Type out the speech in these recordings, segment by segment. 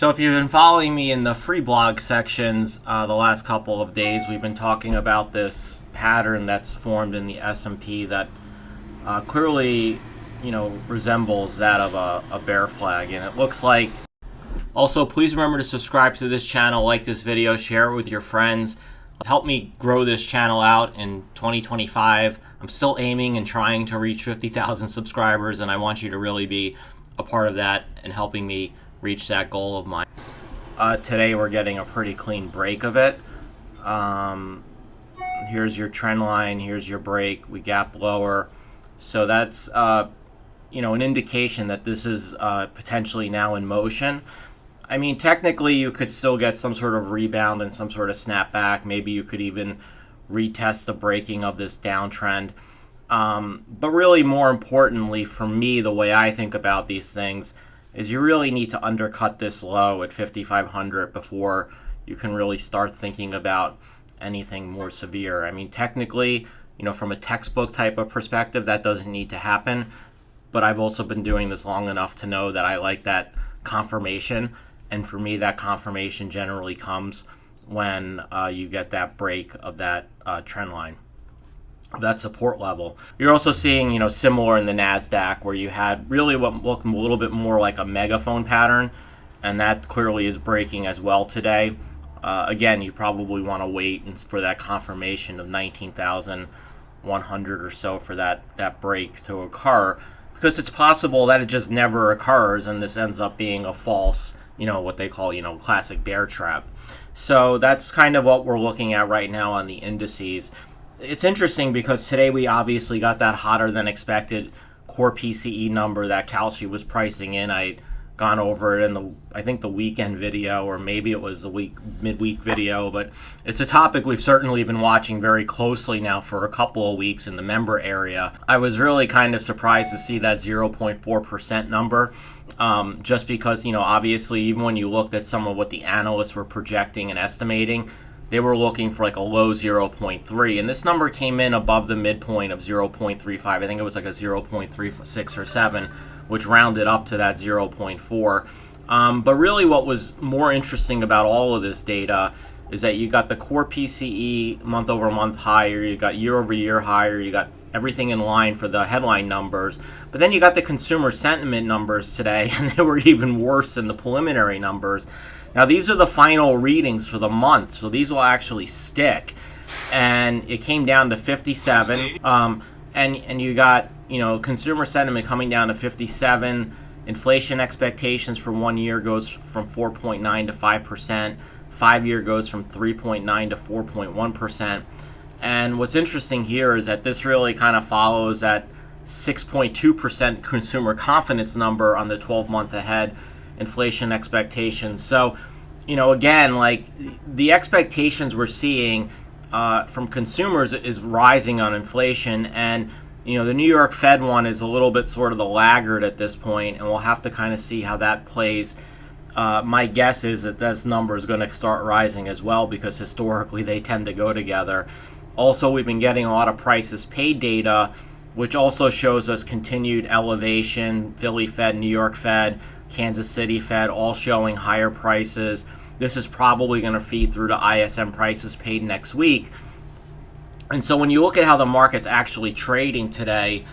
So if you've been following me in the free blog sections the last couple of days, we've been talking about this pattern that's formed in the S&P that clearly, resembles that of a bear flag, and it looks like. Also, please remember to subscribe to this channel, like this video, share it with your friends. Help me grow this channel out in 2025. I'm still aiming and trying to reach 50,000 subscribers, and I want you to really be a part of that and helping me reach that goal of mine. Today we're getting a pretty clean break of it. Here's your trend line, here's your break, we gapped lower. So that's an indication that this is potentially now in motion. I mean, technically you could still get some sort of rebound and some sort of snapback. Maybe you could even retest the breaking of this downtrend. But really, more importantly for me, the way I think about these things is you really need to undercut this low at 5,500 before you can really start thinking about anything more severe. I mean, technically, from a textbook type of perspective, that doesn't need to happen. But I've also been doing this long enough to know that I like that confirmation. And for me, that confirmation generally comes when you get that break of that trend line, that support level. You're also seeing, similar in the NASDAQ, where you had really what looked a little bit more like a megaphone pattern, and that clearly is breaking as well today. Again, you probably want to wait for that confirmation of 19,100 or so for that break to occur, because it's possible that it just never occurs and this ends up being a false, what they call, classic bear trap. So that's kind of what we're looking at right now on the indices. It's interesting because today we obviously got that hotter than expected core PCE number that Kalshi was pricing in. I'd gone over it in I think the weekend video, or maybe it was the midweek video, but it's a topic we've certainly been watching very closely now for a couple of weeks in the member area. I was really kind of surprised to see that 0.4% number, just because, obviously, even when you looked at some of what the analysts were projecting and estimating, they were looking for like a low 0.3, and this number came in above the midpoint of 0.35. I think it was like a 0.36 or 7, which rounded up to that 0.4. But really what was more interesting about all of this data is that you got the core PCE month over month higher, you got year over year higher, you got everything in line for the headline numbers, but then you got the consumer sentiment numbers today, and they were even worse than the preliminary numbers. Now, these are the final readings for the month, so these will actually stick. And it came down to 57. And you got, consumer sentiment coming down to 57. Inflation expectations for 1 year goes from 4.9 to 5%. 5 year goes from 3.9 to 4.1%. And what's interesting here is that this really kind of follows that 6.2% consumer confidence number on the 12-month ahead inflation expectations. So, again, like the expectations we're seeing from consumers is rising on inflation, and the New York Fed one is a little bit sort of the laggard at this point, and we'll have to kind of see how that plays. My guess is that this number is going to start rising as well, because historically they tend to go together. Also, we've been getting a lot of prices paid data, which also shows us continued elevation. Philly Fed, New York Fed, Kansas City Fed, all showing higher prices. This is probably going to feed through to ISM prices paid next week. And so when you look at how the market's actually trading today,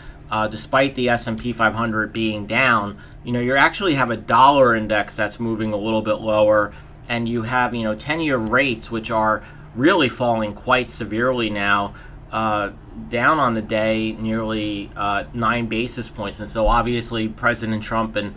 despite the S&P 500 being down, you actually have a dollar index that's moving a little bit lower, and you have 10-year rates, which are really falling quite severely now, down on the day nearly 9 basis points. And so obviously President Trump and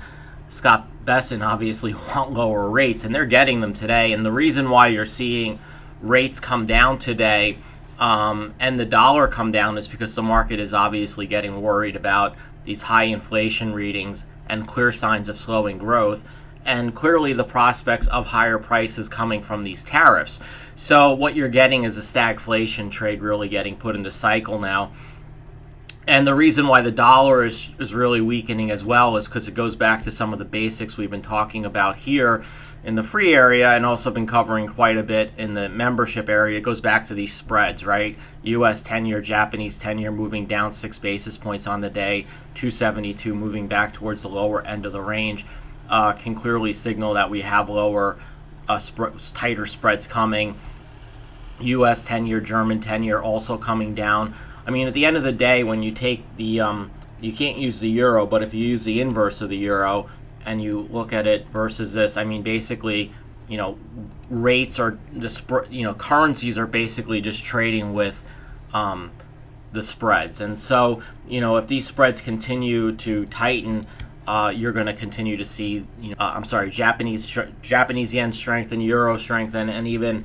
Scott Bessent obviously want lower rates, and they're getting them today. And the reason why you're seeing rates come down today and the dollar come down is because the market is obviously getting worried about these high inflation readings and clear signs of slowing growth, and clearly the prospects of higher prices coming from these tariffs. So what you're getting is a stagflation trade really getting put into cycle now. And the reason why the dollar is really weakening as well is because it goes back to some of the basics we've been talking about here in the free area, and also been covering quite a bit in the membership area. It goes back to these spreads, right? US 10-year, Japanese 10-year moving down 6 basis points on the day, 272 moving back towards the lower end of the range. can clearly signal that we have lower, tighter spreads coming. U.S. 10-year, German 10-year also coming down. I mean, at the end of the day, when you take the, you can't use the euro, but if you use the inverse of the euro and you look at it versus this, I mean, basically, rates are currencies are basically just trading with the spreads. And so, if these spreads continue to tighten, you're going to continue to see, Japanese yen strengthen, euro strengthen, and even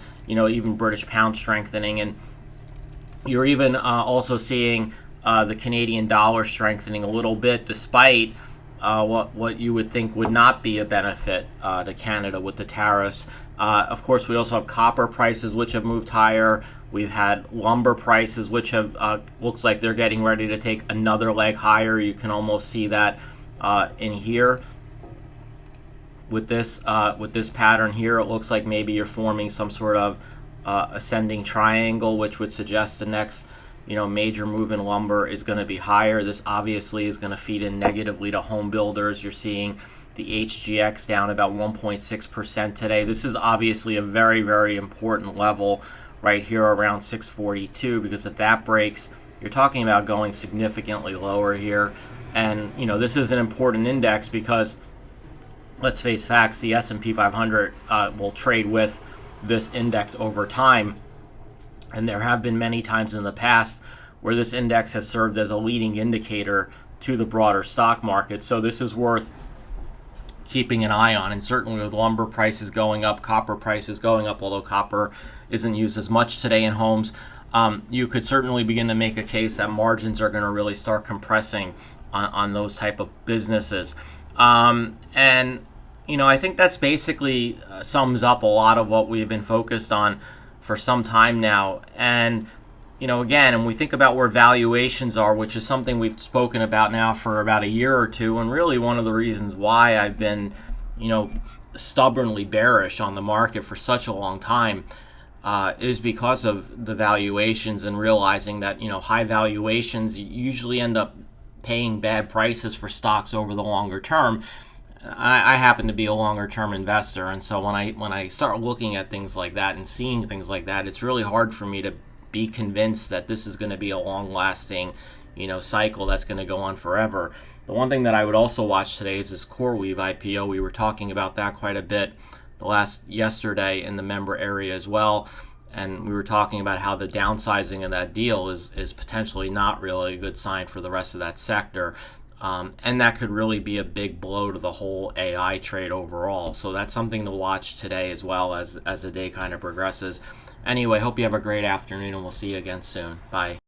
British pound strengthening. And you're even also seeing the Canadian dollar strengthening a little bit, despite what you would think would not be a benefit to Canada with the tariffs. Of course, we also have copper prices, which have moved higher. We've had lumber prices, which have looks like they're getting ready to take another leg higher. You can almost see that in here with this pattern here. It looks like maybe you're forming some sort of ascending triangle, which would suggest the next major move in lumber is going to be higher. This obviously is going to feed in negatively to home builders. You're seeing the HGX down about 1.6% today. This is obviously a very, very important level right here around 642, because if that breaks, you're talking about going significantly lower here. And this is an important index because, let's face facts, the S&P 500 will trade with this index over time. And there have been many times in the past where this index has served as a leading indicator to the broader stock market. So this is worth keeping an eye on. And certainly with lumber prices going up, copper prices going up, although copper isn't used as much today in homes, you could certainly begin to make a case that margins are going to really start compressing on those type of businesses. And I think that's basically sums up a lot of what we've been focused on for some time now. And again, and we think about where valuations are, which is something we've spoken about now for about a year or two, and really one of the reasons why I've been stubbornly bearish on the market for such a long time is because of the valuations, and realizing that high valuations usually end up paying bad prices for stocks over the longer term. I happen to be a longer term investor, and so when I start looking at things like that and seeing things like that, it's really hard for me to be convinced that this is going to be a long lasting cycle that's going to go on forever. The one thing that I would also watch today is this CoreWeave IPO. We were talking about that quite a bit yesterday in the member area as well, and we were talking about how the downsizing of that deal is potentially not really a good sign for the rest of that sector. And that could really be a big blow to the whole AI trade overall. So that's something to watch today as well as the day kind of progresses. Anyway, hope you have a great afternoon, and we'll see you again soon. Bye.